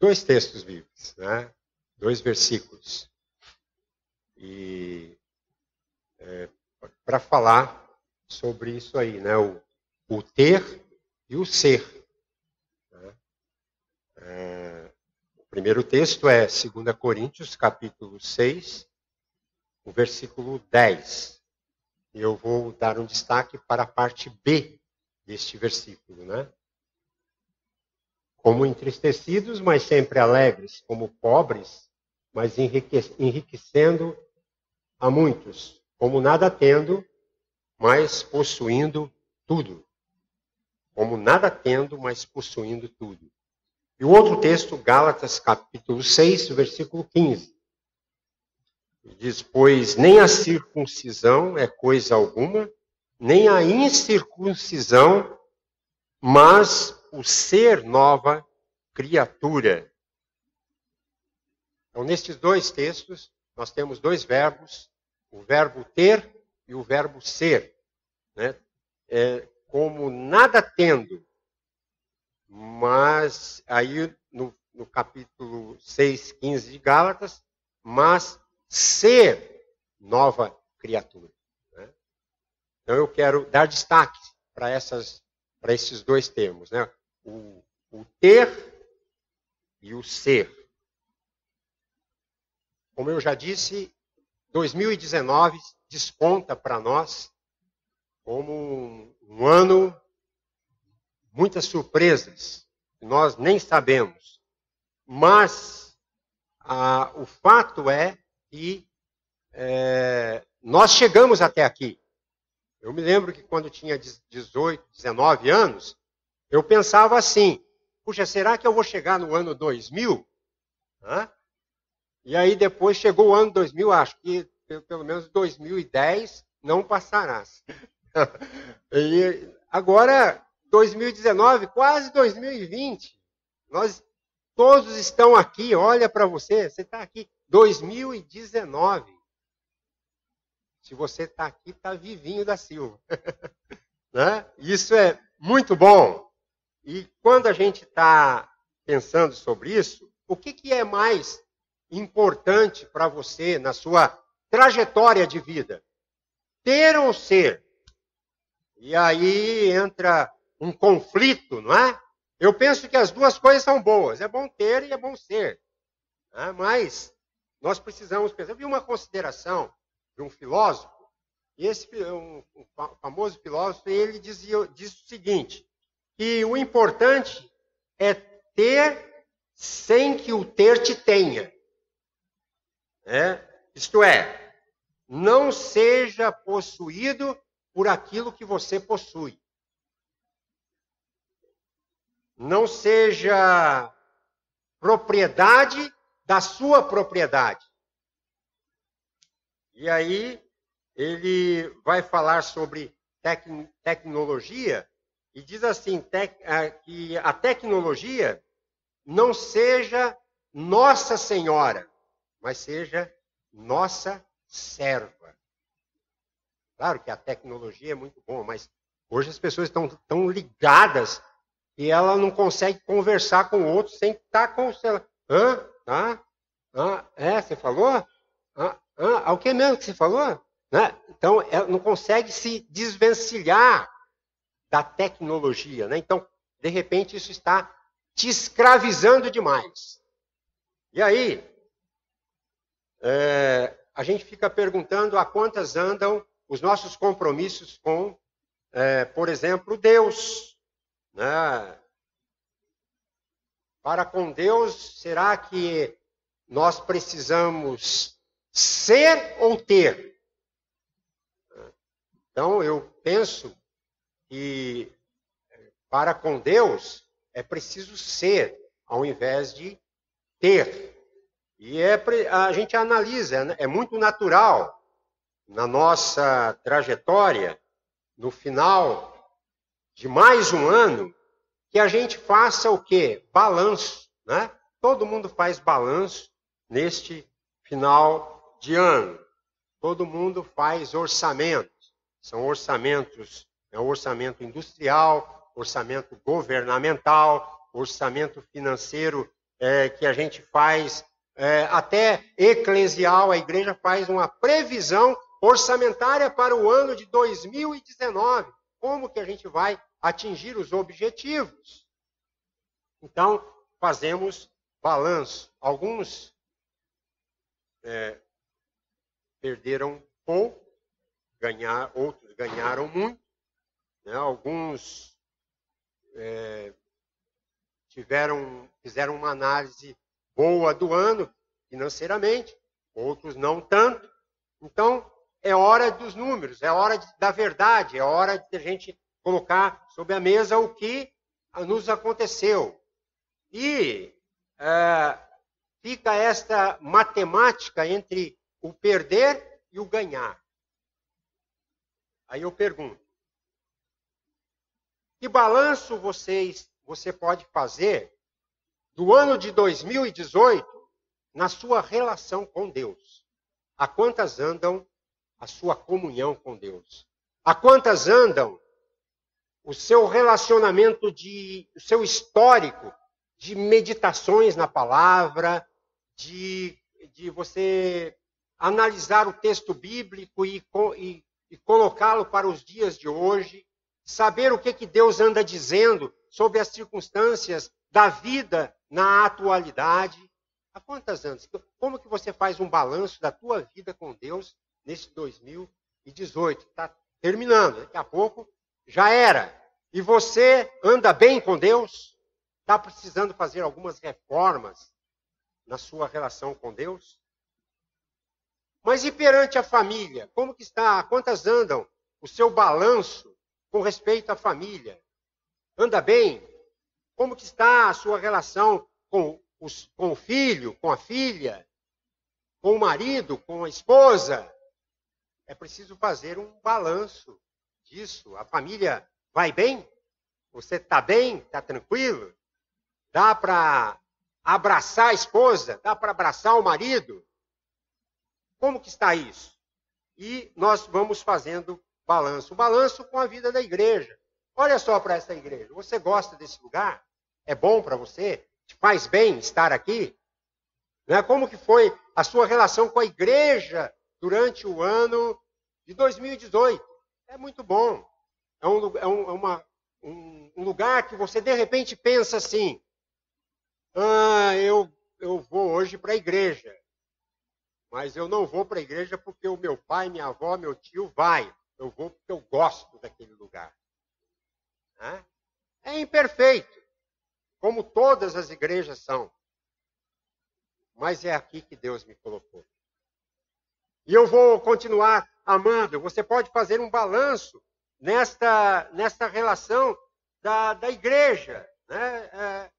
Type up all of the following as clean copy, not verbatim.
dois textos bíblicos, né? 2 versículos. E para falar sobre isso aí, né? O ter e o ser. Né? O primeiro texto é 2 Coríntios, capítulo 6, o versículo 10. Eu vou dar um destaque para a parte B deste versículo, né? Como entristecidos, mas sempre alegres, como pobres, mas enriquecendo a muitos, como nada tendo, mas possuindo tudo. Como nada tendo, mas possuindo tudo. E o outro texto, Gálatas, capítulo 6, versículo 15. Diz, pois nem a circuncisão é coisa alguma, nem a incircuncisão, mas o ser nova criatura. Então, nestes dois textos, nós temos dois verbos, o verbo ter e o verbo ser. Né? Como nada tendo, mas aí no capítulo 6, 15 de Gálatas, mas ser nova criatura. Né? Então eu quero dar destaque para esses dois termos, né? O ter e o ser. Como eu já disse, 2019 desponta para nós como um ano, muitas surpresas, que nós nem sabemos. Mas o fato é que nós chegamos até aqui. Eu me lembro que quando tinha 18, 19 anos, eu pensava assim, puxa, será que eu vou chegar no ano 2000? E aí depois chegou o ano 2000, acho que pelo menos 2010 não passará. E agora, 2019, quase 2020, nós todos estão aqui, olha para você está aqui, 2019. Se você está aqui, está vivinho da Silva. Né? Isso é muito bom. E quando a gente está pensando sobre isso, o que é mais importante para você na sua trajetória de vida? Ter ou ser? E aí entra um conflito, não é? Eu penso que as duas coisas são boas. É bom ter e é bom ser. Né? Mas nós precisamos pensar. Eu vi uma consideração de um filósofo, e esse um famoso filósofo, ele disse o seguinte, que o importante é ter sem que o ter te tenha. Isto é, não seja possuído por aquilo que você possui. Não seja propriedade da sua propriedade. E aí ele vai falar sobre tecnologia e diz assim, que a tecnologia não seja Nossa Senhora, mas seja nossa serva. Claro que a tecnologia é muito boa, mas hoje as pessoas estão tão ligadas que ela não consegue conversar com o outro sem estar com o celular. Você falou? O que mesmo que você falou? Né? Então, ela não consegue se desvencilhar da tecnologia. Né? Então, de repente, isso está te escravizando demais. E aí, a gente fica perguntando a quantas andam os nossos compromissos com, por exemplo, Deus. Né? Para com Deus, será que nós precisamos ser ou ter? Então, eu penso que para com Deus é preciso ser, ao invés de ter. E a gente analisa, né? É muito natural na nossa trajetória, no final de mais um ano, que a gente faça o quê? Balanço, né? Todo mundo faz balanço neste final de ano. Todo mundo faz orçamento. São orçamentos, o orçamento industrial, orçamento governamental, orçamento financeiro que a gente faz, até eclesial, a igreja faz uma previsão orçamentária para o ano de 2019. Como que a gente vai atingir os objetivos? Então, fazemos balanço. Alguns perderam pouco, outros ganharam muito, né? Alguns fizeram uma análise boa do ano financeiramente, outros não tanto. Então, é hora dos números, é hora da verdade, é hora de a gente colocar sobre a mesa o que nos aconteceu. E fica esta matemática entre o perder e o ganhar. Aí eu pergunto, que balanço você pode fazer do ano de 2018 na sua relação com Deus? A quantas andam a sua comunhão com Deus? A quantas andam o seu relacionamento, o seu histórico de meditações na palavra, de você analisar o texto bíblico e colocá-lo para os dias de hoje, saber o que Deus anda dizendo sobre as circunstâncias da vida na atualidade? Há quantas anos? Como que você faz um balanço da tua vida com Deus nesse 2018? Está terminando, daqui a pouco já era. E você anda bem com Deus? Está precisando fazer algumas reformas na sua relação com Deus? Mas e perante a família? Como que está? Quantas andam o seu balanço com respeito à família? Anda bem? Como que está a sua relação com o filho, com a filha, com o marido, com a esposa? É preciso fazer um balanço disso. A família vai bem? Você está bem? Está tranquilo? Dá para abraçar a esposa? Dá para abraçar o marido? Como que está isso? E nós vamos fazendo balanço. Balanço com a vida da igreja. Olha só para essa igreja. Você gosta desse lugar? É bom para você? Te faz bem estar aqui? Né? Como que foi a sua relação com a igreja durante o ano de 2018? É muito bom. É um lugar que você, de repente, pensa assim, eu vou hoje para a igreja, mas eu não vou para a igreja porque o meu pai, minha avó, meu tio vai. Eu vou porque eu gosto daquele lugar. Né? É imperfeito, como todas as igrejas são. Mas é aqui que Deus me colocou. E eu vou continuar amando. Você pode fazer um balanço nesta relação da igreja, né?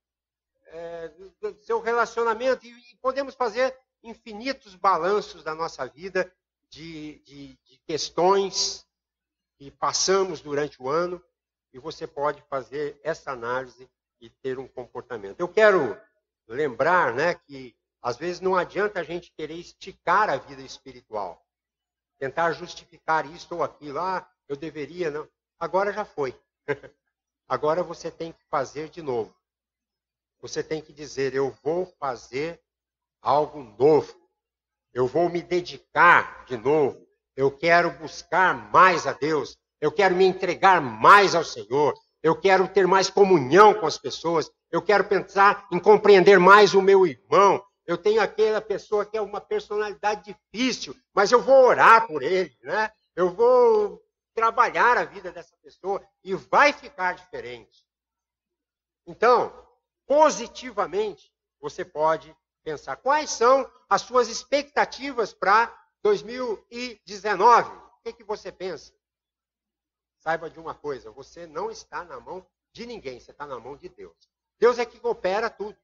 Do seu relacionamento. E podemos fazer infinitos balanços da nossa vida de questões que passamos durante o ano. E você pode fazer essa análise e ter um comportamento. Eu quero lembrar, né, que às vezes não adianta a gente querer esticar a vida espiritual. Tentar justificar isso ou aquilo. Eu deveria, não. Agora já foi. Agora você tem que fazer de novo. Você tem que dizer, eu vou fazer algo novo. Eu vou me dedicar de novo. Eu quero buscar mais a Deus. Eu quero me entregar mais ao Senhor. Eu quero ter mais comunhão com as pessoas. Eu quero pensar em compreender mais o meu irmão. Eu tenho aquela pessoa que é uma personalidade difícil, mas eu vou orar por ele, né? Eu vou trabalhar a vida dessa pessoa e vai ficar diferente. Então, positivamente, você pode pensar quais são as suas expectativas para 2019. O que você pensa? Saiba de uma coisa, você não está na mão de ninguém, você está na mão de Deus. Deus é que opera tudo.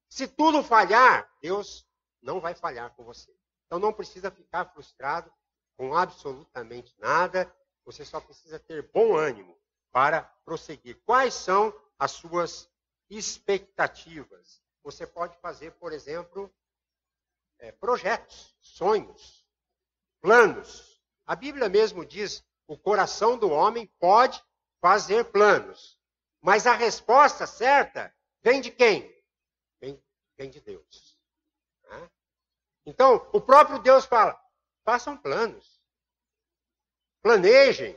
Se tudo falhar, Deus não vai falhar com você. Então não precisa ficar frustrado com absolutamente nada, você só precisa ter bom ânimo para prosseguir. Quais são as suas expectativas? Você pode fazer, por exemplo, projetos, sonhos, planos. A Bíblia mesmo diz, o coração do homem pode fazer planos, mas a resposta certa vem de quem? Vem tem de Deus. Né? Então, o próprio Deus fala, façam planos. Planejem.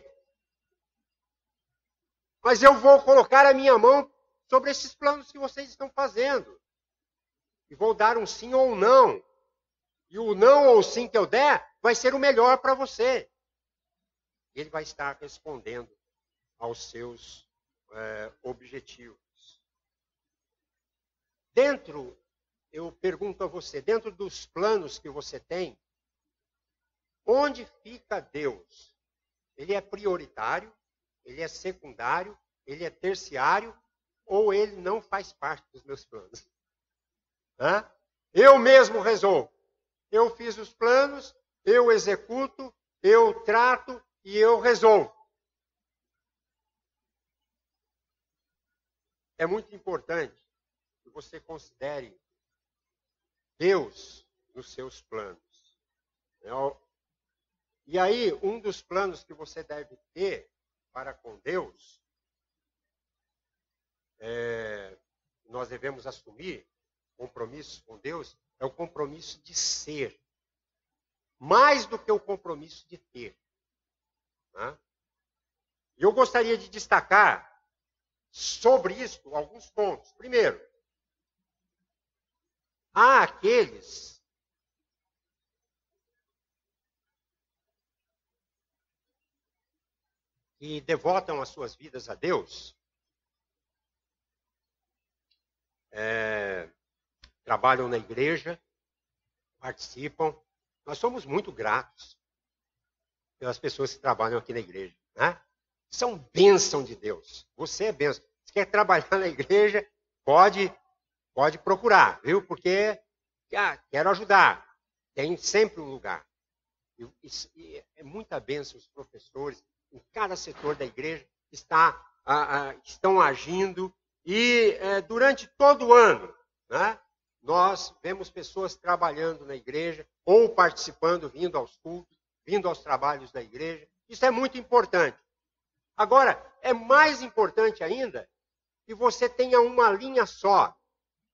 Mas eu vou colocar a minha mão sobre esses planos que vocês estão fazendo. E vou dar um sim ou um não. E o não ou o sim que eu der vai ser o melhor para você. Ele vai estar respondendo aos seus objetivos. Eu pergunto a você, dentro dos planos que você tem, onde fica Deus? Ele é prioritário? Ele é secundário? Ele é terciário? Ou ele não faz parte dos meus planos? Hã? Eu mesmo resolvo. Eu fiz os planos, eu executo, eu trato e eu resolvo. É muito importante que você considere Deus nos seus planos. E aí, um dos planos que você deve ter para com Deus, nós devemos assumir compromissos com Deus, é o compromisso de ser. Mais do que o compromisso de ter. Né? E eu gostaria de destacar sobre isso alguns pontos. Primeiro, há aqueles que devotam as suas vidas a Deus, trabalham na igreja, participam. Nós somos muito gratos pelas pessoas que trabalham aqui na igreja. Né? São bênção de Deus. Você é bênção. Se quer trabalhar na igreja, pode procurar, viu? Porque quero ajudar. Tem sempre um lugar. E é muita bênção os professores em cada setor da igreja estão agindo. E durante todo o ano, né, nós vemos pessoas trabalhando na igreja ou participando, vindo aos cultos, vindo aos trabalhos da igreja. Isso é muito importante. Agora, é mais importante ainda que você tenha uma linha só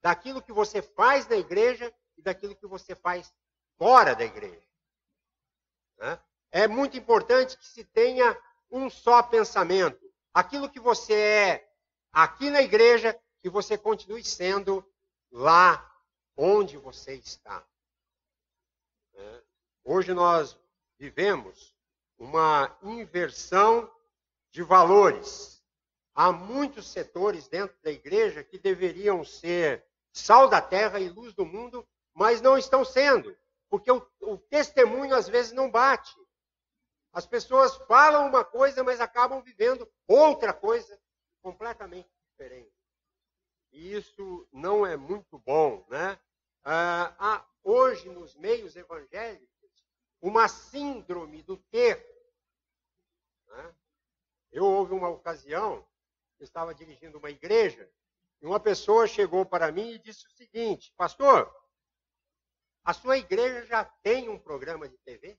daquilo que você faz na igreja e daquilo que você faz fora da igreja. Né? É muito importante que se tenha um só pensamento. Aquilo que você é aqui na igreja, que você continue sendo lá onde você está. Hoje nós vivemos uma inversão de valores. Há muitos setores dentro da igreja que deveriam ser sal da terra e luz do mundo, mas não estão sendo, porque o testemunho às vezes não bate. As pessoas falam uma coisa, mas acabam vivendo outra coisa completamente diferente. E isso não é muito bom, né? Há hoje, nos meios evangélicos, uma síndrome do ter. Né? Eu houve uma ocasião, eu estava dirigindo uma igreja, e uma pessoa chegou para mim e disse o seguinte: pastor, a sua igreja já tem um programa de TV?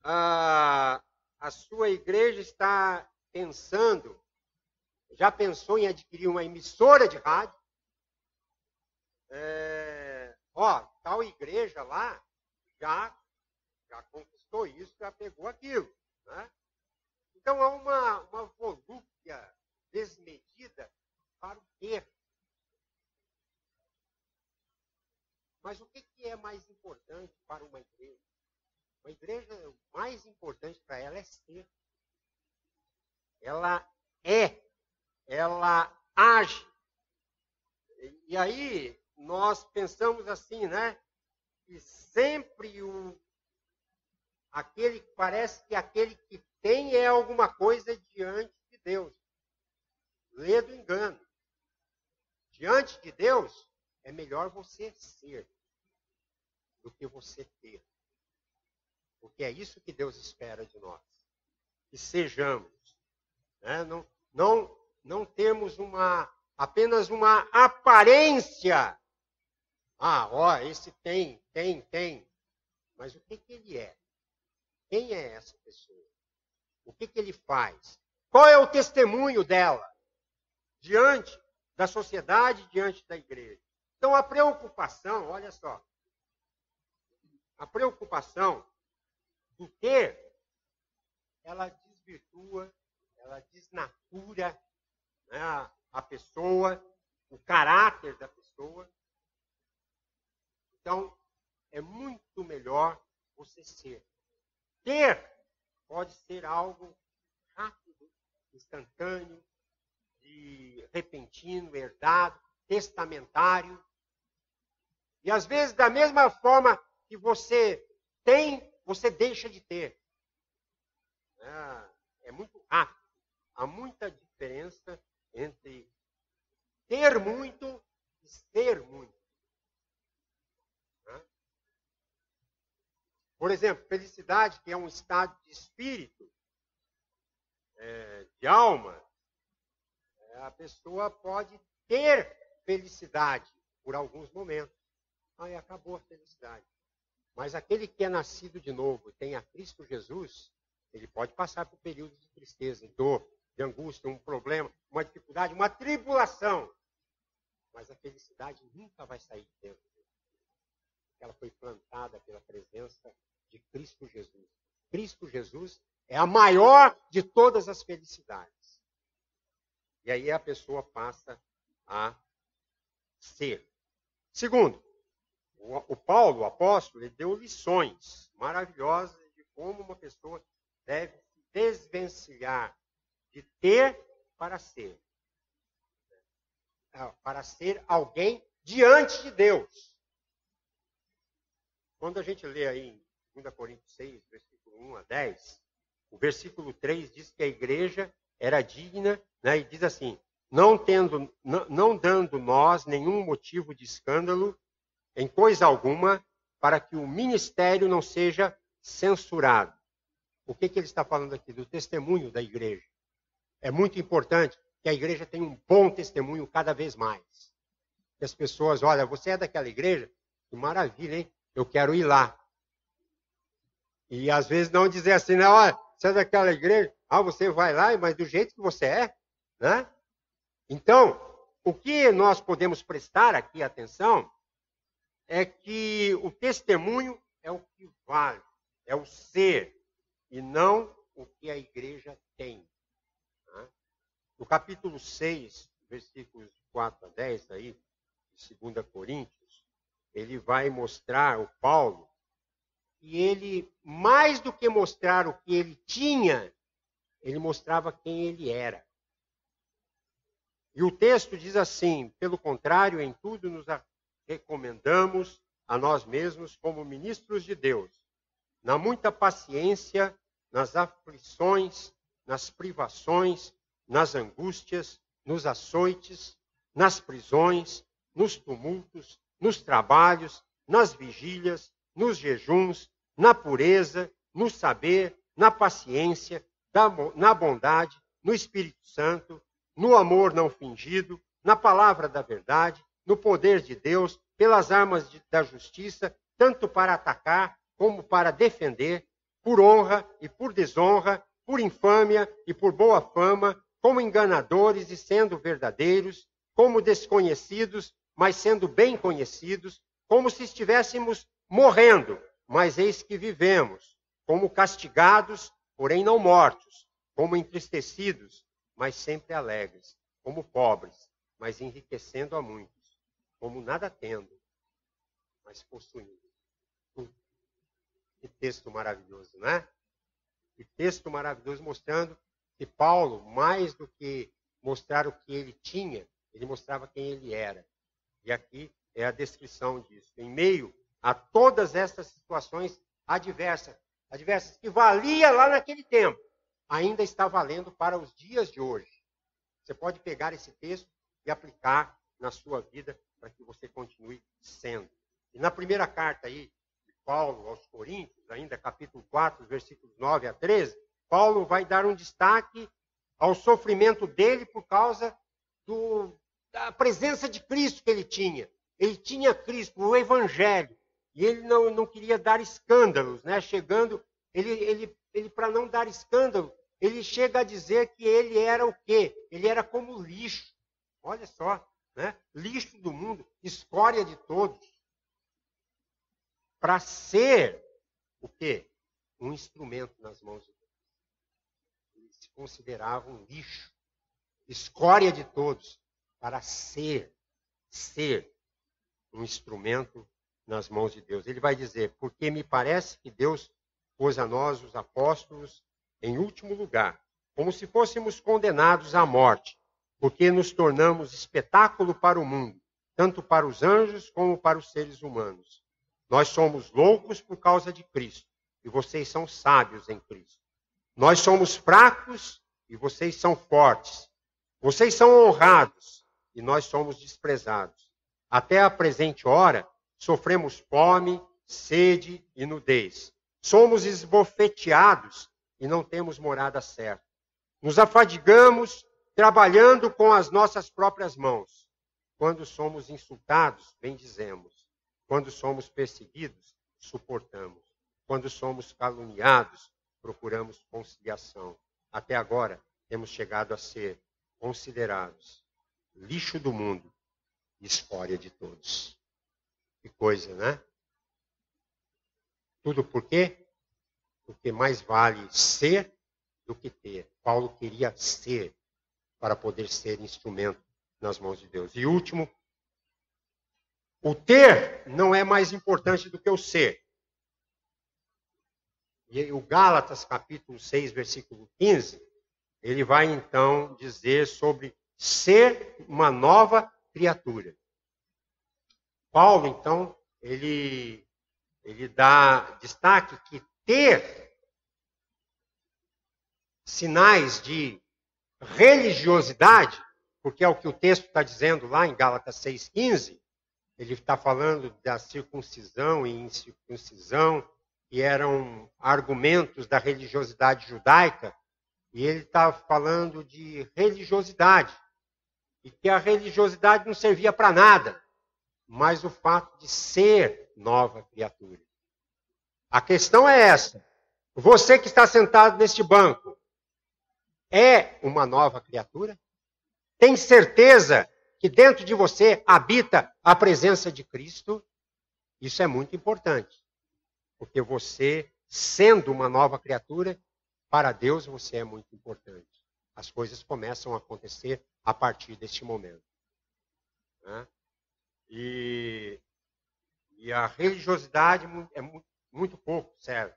A sua igreja está pensando, já pensou em adquirir uma emissora de rádio? Tal igreja lá já conquistou isso, já pegou aquilo. Né? Então há uma volúpia desmedida para o ter. Mas o que é mais importante para uma igreja? Uma igreja, o mais importante para ela é ser. Ela age. E aí nós pensamos assim, né? Que sempre parece que aquele que tem é alguma coisa diante de Deus. Lê do engano. Diante de Deus, é melhor você ser do que você ter. Porque é isso que Deus espera de nós. Que sejamos. Né? Não temos apenas uma aparência. Esse tem. Mas o que ele é? Quem é essa pessoa? O que ele faz? Qual é o testemunho dela diante da sociedade diante da igreja. Então, a preocupação, olha só, a preocupação do ter, ela desvirtua, ela desnatura, né, a pessoa, o caráter da pessoa. Então, é muito melhor você ser. Ter pode ser algo rápido, instantâneo, de repentino, herdado, testamentário. E às vezes, da mesma forma que você tem, você deixa de ter. É muito rápido. Há muita diferença entre ter muito e ser muito. Por exemplo, felicidade, que é um estado de espírito, de alma, a pessoa pode ter felicidade por alguns momentos. Aí acabou a felicidade. Mas aquele que é nascido de novo, tem a Cristo Jesus, ele pode passar por períodos de tristeza, de dor, de angústia, um problema, uma dificuldade, uma tribulação. Mas a felicidade nunca vai sair de dentro dele. Ela foi plantada pela presença de Cristo Jesus. Cristo Jesus é a maior de todas as felicidades. E aí a pessoa passa a ser. Segundo, o Paulo, o apóstolo, ele deu lições maravilhosas de como uma pessoa deve se desvencilhar de ter para ser. Para ser alguém diante de Deus. Quando a gente lê aí em 2 Coríntios 6, versículo 1 a 10, o versículo 3 diz que a igreja era digna, né, e diz assim, não dando nós nenhum motivo de escândalo em coisa alguma, para que o ministério não seja censurado. O que ele está falando aqui? Do testemunho da igreja. É muito importante que a igreja tenha um bom testemunho cada vez mais. Que as pessoas, olha, você é daquela igreja? Que maravilha, hein? Eu quero ir lá. E às vezes não dizer assim, né? Olha, você é daquela igreja? Ah, você vai lá, mas do jeito que você é, né? Então, o que nós podemos prestar aqui atenção é que o testemunho é o que vale, é o ser, e não o que a igreja tem. Né? No capítulo 6, versículos 4 a 10, aí, de 2 Coríntios, ele vai mostrar, o Paulo, que ele, mais do que mostrar o que ele tinha, ele mostrava quem ele era. E o texto diz assim, pelo contrário, em tudo nos recomendamos a nós mesmos como ministros de Deus, na muita paciência, nas aflições, nas privações, nas angústias, nos açoites, nas prisões, nos tumultos, nos trabalhos, nas vigílias, nos jejuns, na pureza, no saber, na paciência, na bondade, no Espírito Santo, no amor não fingido, na palavra da verdade, no poder de Deus, pelas armas da justiça, tanto para atacar como para defender, por honra e por desonra, por infâmia e por boa fama, como enganadores e sendo verdadeiros, como desconhecidos, mas sendo bem conhecidos, como se estivéssemos morrendo, mas eis que vivemos, como castigados, porém não mortos, como entristecidos, mas sempre alegres, como pobres, mas enriquecendo a muitos, como nada tendo, mas possuindo. Que texto maravilhoso, não é? Que texto maravilhoso mostrando que Paulo, mais do que mostrar o que ele tinha, ele mostrava quem ele era. E aqui é a descrição disso. Em meio a todas essas situações adversas que valia lá naquele tempo, ainda está valendo para os dias de hoje. Você pode pegar esse texto e aplicar na sua vida para que você continue sendo. E na primeira carta aí de Paulo aos Coríntios, ainda capítulo 4, versículos 9 a 13, Paulo vai dar um destaque ao sofrimento dele por causa da presença de Cristo que ele tinha. Ele tinha Cristo, o Evangelho, e ele não queria dar escândalos, né? Chegando, ele para não dar escândalo, ele chega a dizer que ele era o quê? Ele era como lixo, Olha só, né? Lixo do mundo, escória de todos. Para ser o quê? Um instrumento nas mãos de Deus. Eles se consideravam lixo, escória de todos, para ser um instrumento nas mãos de Deus. Ele vai dizer, porque me parece que Deus pôs a nós, os apóstolos, em último lugar, como se fôssemos condenados à morte, porque nos tornamos espetáculo para o mundo, tanto para os anjos como para os seres humanos. Nós somos loucos por causa de Cristo, e vocês são sábios em Cristo. Nós somos fracos, e vocês são fortes. Vocês são honrados, e nós somos desprezados. Até a presente hora, sofremos fome, sede e nudez. Somos esbofeteados e não temos morada certa. Nos afadigamos trabalhando com as nossas próprias mãos. Quando somos insultados, bendizemos. Quando somos perseguidos, suportamos. Quando somos caluniados, procuramos conciliação. Até agora, temos chegado a ser considerados lixo do mundo, escória de todos. Que coisa, né? Tudo por quê? Porque mais vale ser do que ter. Paulo queria ser para poder ser instrumento nas mãos de Deus. E último, o ter não é mais importante do que o ser. E o Gálatas, capítulo 6, versículo 15, ele vai então dizer sobre ser uma nova criatura. Paulo, então, ele dá destaque que ter sinais de religiosidade, porque é o que o texto está dizendo lá em Gálatas 6,15, ele está falando da circuncisão e incircuncisão, que eram argumentos da religiosidade judaica, e ele está falando de religiosidade, e que a religiosidade não servia para nada, mas o fato de ser nova criatura. A questão é essa. Você que está sentado neste banco, é uma nova criatura? Tem certeza que dentro de você habita a presença de Cristo? Isso é muito importante. Porque você, sendo uma nova criatura, para Deus você é muito importante. As coisas começam a acontecer a partir deste momento. Né? E a religiosidade é muito pouco serve.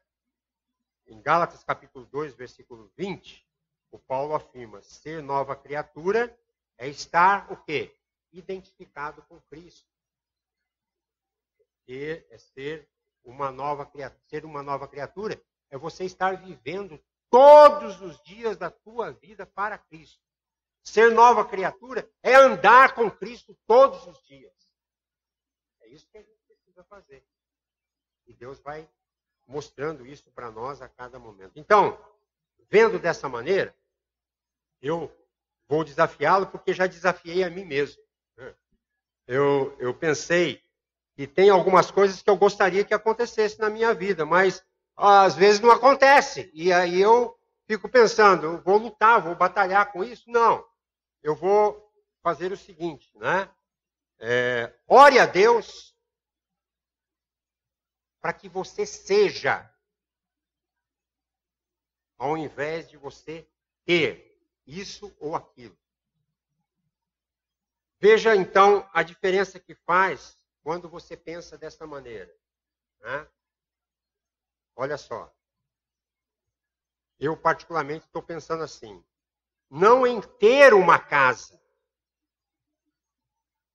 Em Gálatas capítulo 2, versículo 20, o Paulo afirma, ser nova criatura é estar o quê? Identificado com Cristo. Ser uma nova criatura é você estar vivendo todos os dias da tua vida para Cristo. Ser nova criatura é andar com Cristo todos os dias. É isso que a gente precisa fazer. E Deus vai mostrando isso para nós a cada momento. Então, vendo dessa maneira, eu vou desafiá-lo porque já desafiei a mim mesmo. Eu pensei que tem algumas coisas que eu gostaria que acontecesse na minha vida, mas às vezes não acontece. E aí eu fico pensando, eu vou lutar, vou batalhar com isso? Não. Eu vou fazer o seguinte, né? Ore a Deus para que você seja, ao invés de você ter isso ou aquilo. Veja, então, a diferença que faz quando você pensa dessa maneira. Né? Olha só. Eu, particularmente, estou pensando assim. Não em ter uma casa,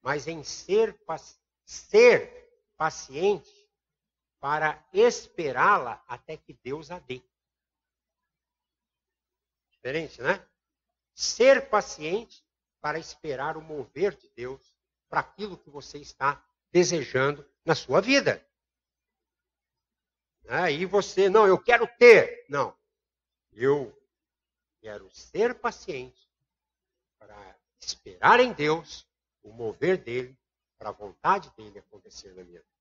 mas em ser paciente para esperá-la até que Deus a dê. Diferente, né? Ser paciente para esperar o mover de Deus para aquilo que você está desejando na sua vida. Aí você, não, eu quero ter. Não, eu quero ser paciente para esperar em Deus o mover dele, para a vontade dele acontecer na minha vida.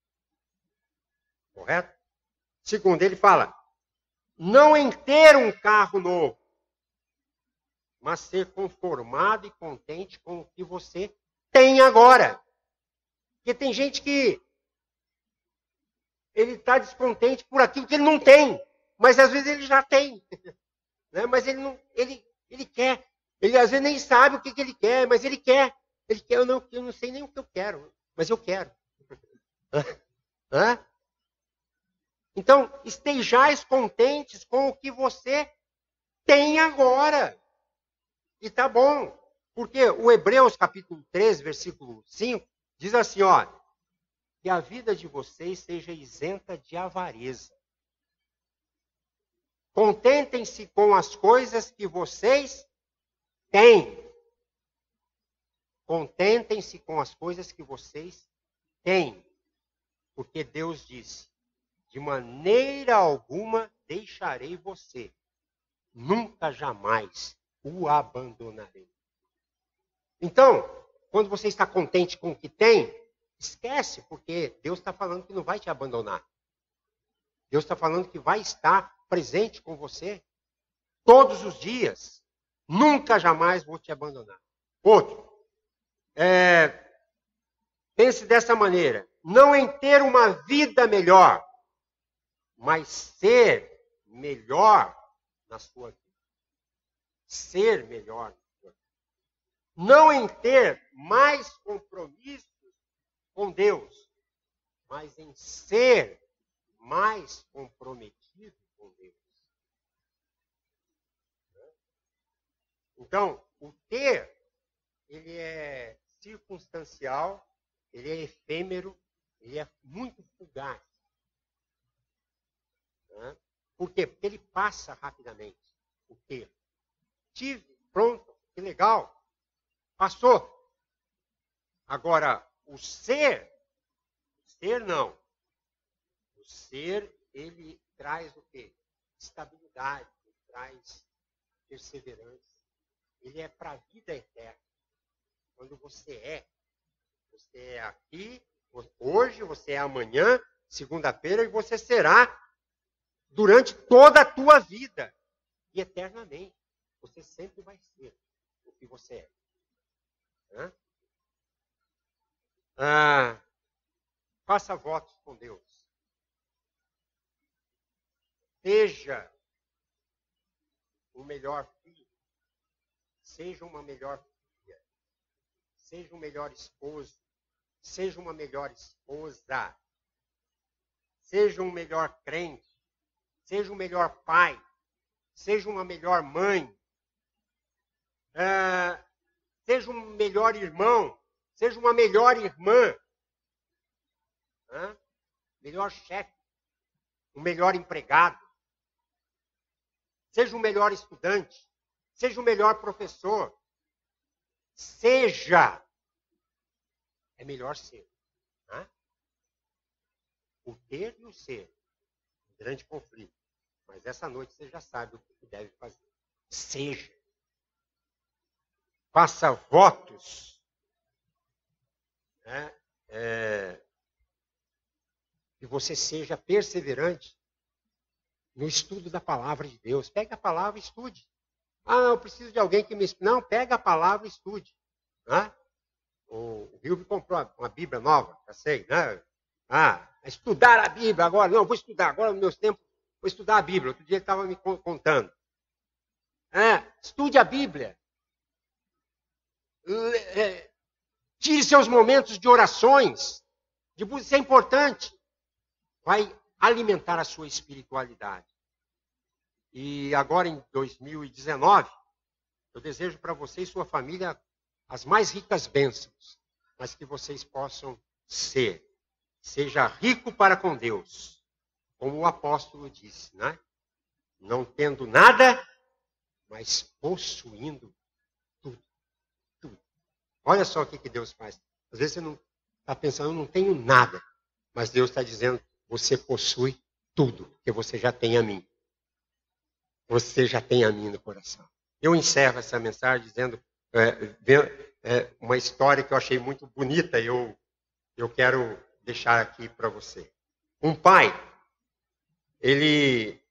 Correto? Segundo, ele fala, não em ter um carro novo. mas ser conformado e contente com o que você tem agora. Porque tem gente que ele está descontente por aquilo que ele não tem, mas às vezes ele já tem. Né? Mas ele não, ele quer. Ele às vezes nem sabe o que ele quer, mas ele quer. Ele quer, eu não sei nem o que eu quero, mas eu quero. Hã? Então, estejais contentes com o que você tem agora. E tá bom. Porque o Hebreus capítulo 13, versículo 5, diz assim, ó, que a vida de vocês seja isenta de avareza. Contentem-se com as coisas que vocês têm. Contentem-se com as coisas que vocês têm. Porque Deus disse, de maneira alguma deixarei você. Nunca jamais o abandonarei. Então, quando você está contente com o que tem, esquece, porque Deus está falando que não vai te abandonar. Deus está falando que vai estar presente com você todos os dias. Nunca jamais vou te abandonar. Outro. Pense dessa maneira. Não em ter uma vida melhor, mas ser melhor na sua vida. Ser melhor na sua vida. Não em ter mais compromissos com Deus, mas em ser mais comprometido com Deus. Então, o ter, ele é circunstancial, ele é efêmero, ele é muito fugaz. Né? Por quê? Porque ele passa rapidamente. O ter. Tive, pronto, que legal. Passou. Agora, o ser não. O ser, ele traz o quê? Estabilidade, ele traz perseverança. Ele é para a vida eterna. Quando você é aqui, hoje, você é amanhã, segunda-feira, e você será durante toda a tua vida. E eternamente. Você sempre vai ser o que você é. Faça votos com Deus. Seja o melhor filho. Seja uma melhor filha. Seja um melhor esposo. Seja uma melhor esposa. Seja um melhor crente. Seja um melhor pai. Seja uma melhor mãe. Seja um melhor irmão. Seja uma melhor irmã. Melhor chefe. Um melhor empregado. Seja um melhor estudante. Seja um melhor professor. Seja. É melhor ser. O ter e o ser. Um grande conflito. Mas essa noite você já sabe o que deve fazer. Seja. Faça votos. Que você seja perseverante no estudo da palavra de Deus. Pega a palavra e estude. Eu preciso de alguém que me explique. Não, pega a palavra e estude. O Rilby comprou uma Bíblia nova, já sei. Né? Estudar a Bíblia agora. Não, vou estudar. Agora, nos meus tempos, vou estudar a Bíblia. Outro dia ele estava me contando. Estude a Bíblia. Tire seus momentos de orações. Isso é importante. Vai alimentar a sua espiritualidade. E agora, em 2019, eu desejo para você e sua família as mais ricas bênçãos, mas que vocês possam ser. Seja rico para com Deus, como o apóstolo disse, né? Não tendo nada, mas possuindo tudo. Tudo. Olha só o que Deus faz. Às vezes você não está pensando, eu não tenho nada, mas Deus está dizendo, você possui tudo, porque você já tem a mim. Você já tem a mim no coração. Eu encerro essa mensagem dizendo uma história que eu achei muito bonita e eu quero deixar aqui para você. Um pai, ele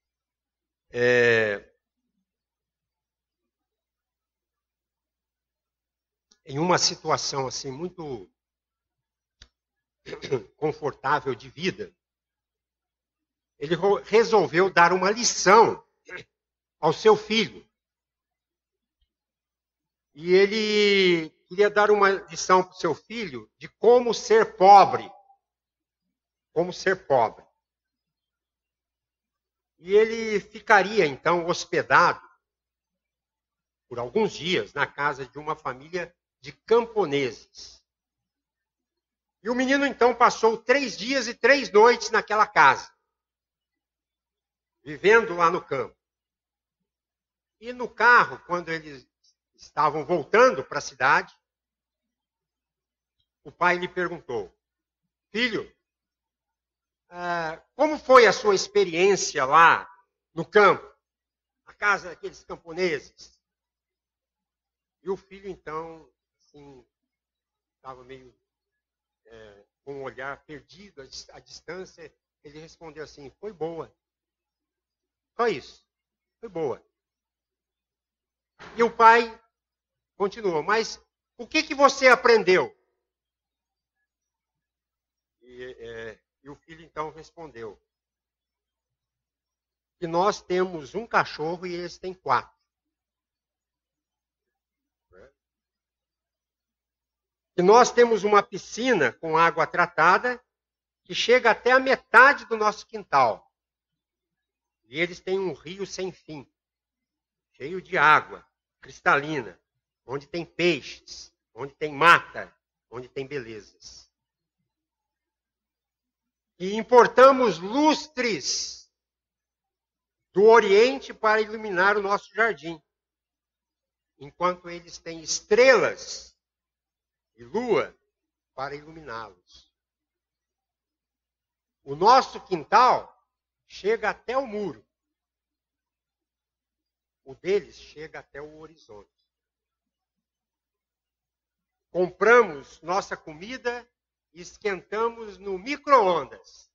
em uma situação assim muito confortável de vida, ele resolveu dar uma lição ao seu filho. E ele queria dar uma lição para o seu filho de como ser pobre. Como ser pobre. E ele ficaria, então, hospedado por alguns dias na casa de uma família de camponeses. E o menino, então, passou 3 dias e 3 noites naquela casa, vivendo lá no campo. E no carro, quando eles estavam voltando para a cidade, o pai lhe perguntou: filho, como foi a sua experiência lá no campo, na casa daqueles camponeses? E o filho, então, assim, estava meio com um olhar perdido à distância. Ele respondeu assim: foi boa. Só isso, foi boa. E o pai continuou: mas o que você aprendeu? E o filho então respondeu que nós temos um cachorro e eles têm 4. Que nós temos uma piscina com água tratada que chega até a metade do nosso quintal. E eles têm um rio sem fim, cheio de água cristalina, onde tem peixes, onde tem mata, onde tem belezas. E importamos lustres do Oriente para iluminar o nosso jardim, enquanto eles têm estrelas e lua para iluminá-los. O nosso quintal chega até o muro. O deles chega até o horizonte. Compramos nossa comida e esquentamos no micro-ondas.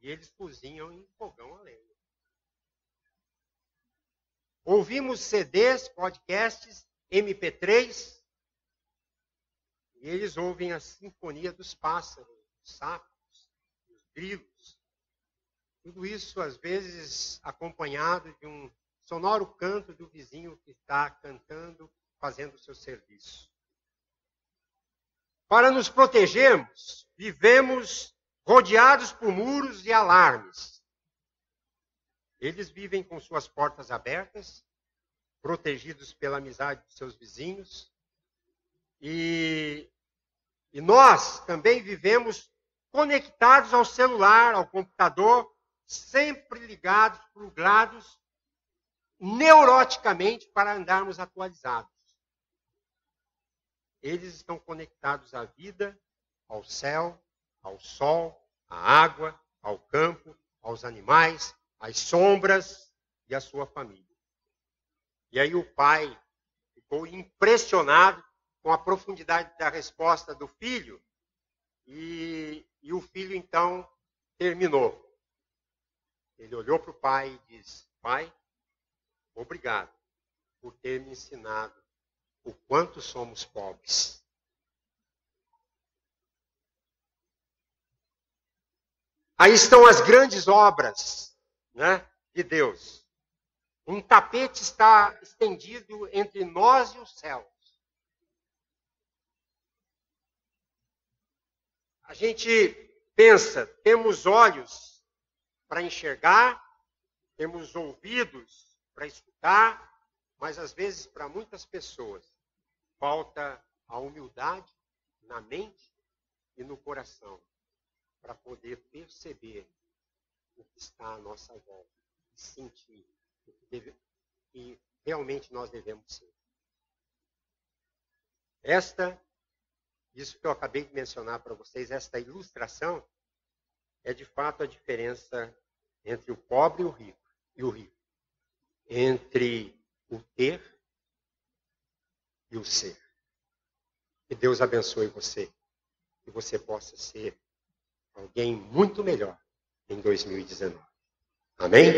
E eles cozinham em fogão a lenha. Ouvimos CDs, podcasts, MP3, e eles ouvem a sinfonia dos pássaros, dos sapos, dos grilos. Tudo isso, às vezes, acompanhado de um sonoro canto do vizinho que está cantando, fazendo o seu serviço. Para nos protegermos, vivemos rodeados por muros e alarmes. Eles vivem com suas portas abertas, protegidos pela amizade de seus vizinhos. E nós também vivemos conectados ao celular, ao computador, sempre ligados, plugados, neuroticamente para andarmos atualizados. Eles estão conectados à vida, ao céu, ao sol, à água, ao campo, aos animais, às sombras e à sua família. E aí o pai ficou impressionado com a profundidade da resposta do filho e o filho então terminou. Ele olhou para o pai e disse: pai, obrigado por ter me ensinado o quanto somos pobres. Aí estão as grandes obras, né, de Deus. Um tapete está estendido entre nós e os céus. A gente pensa, temos olhos para enxergar, temos ouvidos para escutar, mas às vezes para muitas pessoas falta a humildade na mente e no coração para poder perceber o que está à nossa volta e sentir o que realmente nós devemos ser. Isso que eu acabei de mencionar para vocês, esta ilustração, é de fato a diferença entre o pobre e o rico. Entre o ter e o ser. Que Deus abençoe você. Que você possa ser alguém muito melhor em 2019. Amém?